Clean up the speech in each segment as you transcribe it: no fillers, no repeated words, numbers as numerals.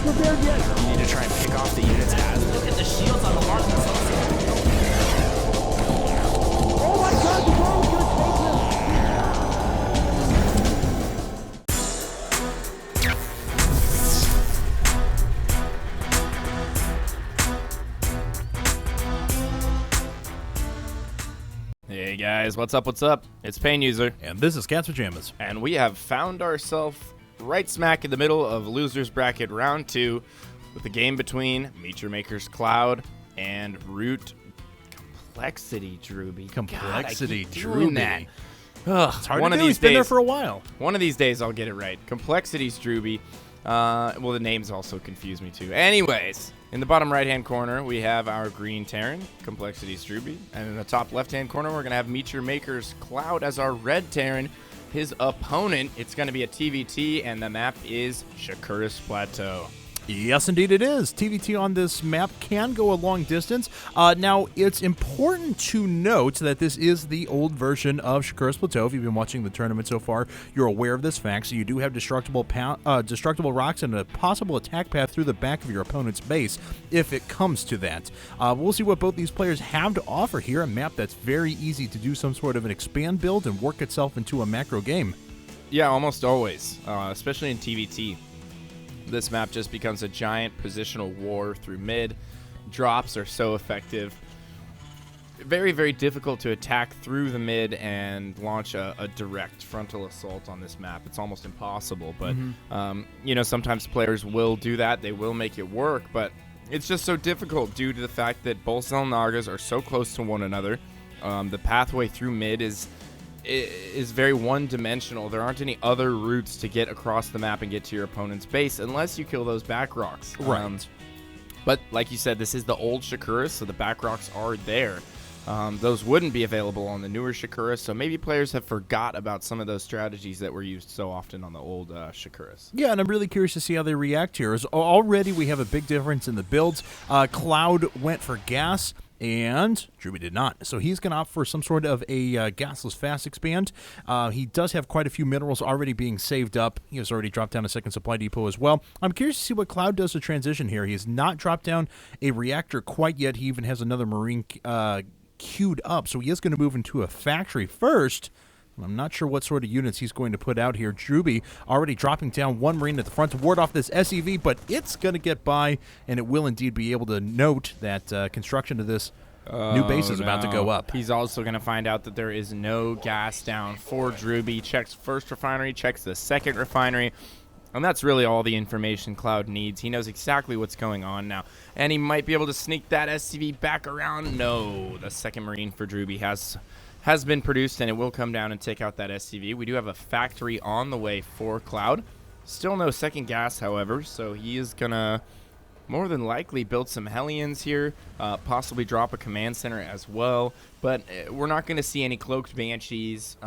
prepared yet. You need to try and pick off the units as Look at the shields on the mark. Oh my god, the ball is gonna take him. Hey guys, what's up, what's up? It's Pain User, And this is Cat's Pajamas. and we have found ourselves right smack in the middle of Losers Bracket Round 2 with the game between Meet Your Maker's ClouD and Root Complexity Drewbie. Complexity God, I keep doing Drewbie. that. Ugh, It's hard one to of do. these He's been there days, for a while. one of these days I'll get it right. Complexity's Drewbie. Well, the names also confuse me too. Anyways, in the bottom right-hand corner, we have our green Terran, Complexity's Drewbie. And in the top left-hand corner, we're going to have Meet Your Maker's ClouD as our red Terran. His opponent, it's going to be a TVT, and the map is Shakuris Plateau. Yes, indeed it is. TVT on this map can go a long distance. Now, it's important to note that this is the old version of Shakuris Plateau. If you've been watching the tournament so far, you're aware of this fact. So you do have destructible rocks and a possible attack path through the back of your opponent's base if it comes to that. We'll see what both these players have to offer here. A map that's very easy to do some sort of an expand build and work itself into a macro game. Yeah, almost always, especially in TVT. This map just becomes a giant positional war through mid. Drops are so effective. Very, very difficult to attack through the mid and launch a direct frontal assault on this map. It's almost impossible, but sometimes players will do that. They will make it work, but it's just so difficult due to the fact that both Xel'Nagas are so close to one another. The pathway through mid is very one-dimensional. There aren't any other routes to get across the map and get to your opponent's base unless you kill those back rocks. Right. But like you said, this is the old Shakuris, so the back rocks are there. Those wouldn't be available on the newer Shakuris, so maybe players have forgot about some of those strategies that were used so often on the old Shakuris. Yeah, and I'm really curious to see how they react here. As already we have a big difference in the builds. ClouD went for gas, and Drewbie did not. So he's going to opt for some sort of a gasless fast expand. He does have quite a few minerals already being saved up. He has already dropped down a second supply depot as well. I'm curious to see what ClouD does to transition here. He has not dropped down a reactor quite yet. He even has another marine queued up, so he is going to move into a factory first. I'm not sure what sort of units he's going to put out here. Drewbie already dropping down one marine at the front to ward off this SEV, but it's going to get by, and it will indeed be able to note that construction of this new base is about to go up. He's also going to find out that there is no gas down for Drewbie. Checks first refinery, checks the second refinery, and that's really all the information ClouD needs. He knows exactly what's going on now, and he might be able to sneak that SCV back around. No, the second marine for Drewbie has been produced, and it will come down and take out that SCV. We do have a factory on the way for ClouD. Still no second gas, however, so he is going to more than likely build some Hellions here, possibly drop a command center as well, but we're not going to see any cloaked Banshees,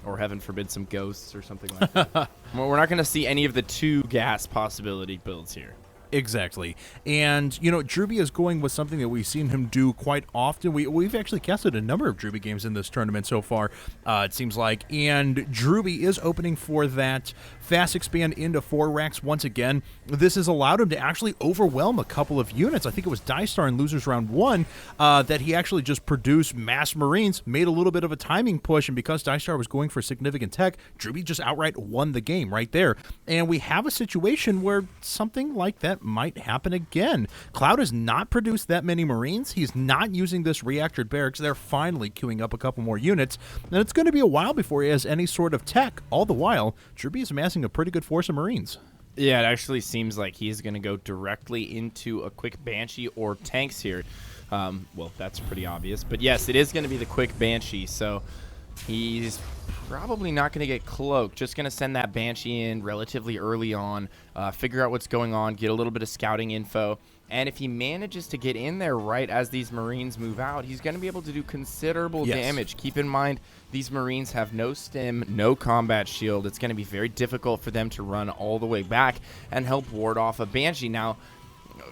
or heaven forbid some ghosts or something like that. We're not going to see any of the two gas possibility builds here. Exactly. And, Drewbie is going with something that we've seen him do quite often. We've actually casted a number of Drewbie games in this tournament so far, it seems like. And Drewbie is opening for that fast expand into 4 racks once again. This has allowed him to actually overwhelm a couple of units. I think it was Dystar in Losers Round 1 that he actually just produced mass Marines, made a little bit of a timing push, and because Dystar was going for significant tech, Drewbie just outright won the game right there. And we have a situation where something like that might happen again. ClouD has not produced that many Marines. He's not using this reactor barracks. They're finally queuing up a couple more units, and it's going to be a while before he has any sort of tech. All the while, Drewbie is amassing a pretty good force of Marines. Yeah, it actually seems like he's going to go directly into a quick Banshee or tanks here. Well, that's pretty obvious, but yes, it is going to be the quick Banshee, so he's probably not going to get cloaked, just going to send that Banshee in relatively early on, figure out what's going on, get a little bit of scouting info, and if he manages to get in there right as these Marines move out, he's going to be able to do considerable damage. Keep in mind, these Marines have no stim, no combat shield. It's going to be very difficult for them to run all the way back and help ward off a Banshee. Now,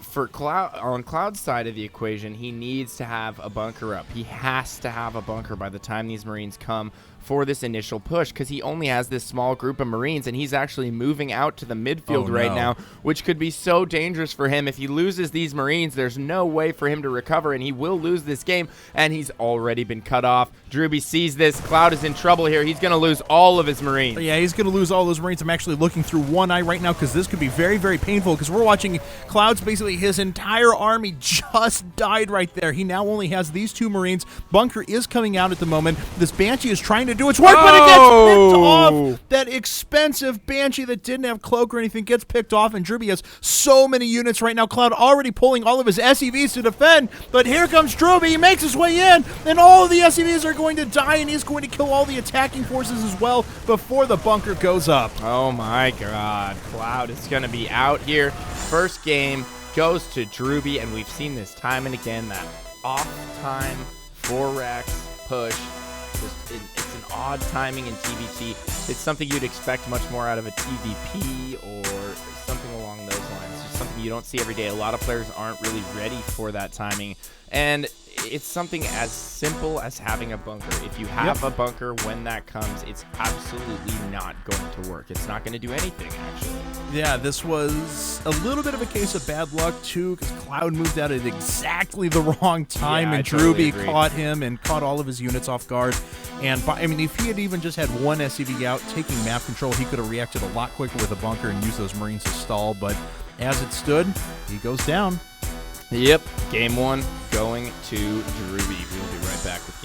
for on ClouD's side of the equation, he needs to have a bunker up. He has to have a bunker by the time these Marines come for this initial push, because he only has this small group of Marines, and he's actually moving out to the midfield right now, which could be so dangerous for him. If he loses these Marines, there's no way for him to recover, and he will lose this game, and he's already been cut off. Drewbie sees this. ClouD is in trouble here. He's going to lose all of his Marines. Yeah, he's going to lose all those Marines. I'm actually looking through one eye right now because this could be very, very painful, because we're watching ClouD's basically his entire army just died right there. He now only has these 2 Marines. Bunker is coming out at the moment. This Banshee is trying to do its work, but it gets picked off. That expensive Banshee that didn't have cloak or anything gets picked off, and Drewbie has so many units right now. ClouD already pulling all of his SEVs to defend, but here comes Drewbie. He makes his way in, and all of the SEVs are going to die, and he's going to kill all the attacking forces as well before the bunker goes up. Oh my god, ClouD is going to be out here. First game goes to Drewbie, and we've seen this time and again, that off-time 4-Rex push. It's an odd timing in TVT. It's something you'd expect much more out of a TVP or something along those lines. Just something you don't see every day. A lot of players aren't really ready for that timing. And it's something as simple as having a bunker. If you have a bunker when that comes, it's absolutely not going to work. It's not going to do anything, actually. Yeah, this was a little bit of a case of bad luck, too, because ClouD moved out at exactly the wrong time, and Drewbie caught him and caught all of his units off guard. And, I mean, if he had even just had one SCV out taking map control, he could have reacted a lot quicker with a bunker and used those Marines to stall. But as it stood, he goes down. Yep, game 1 going to Drewbie. We'll be right back with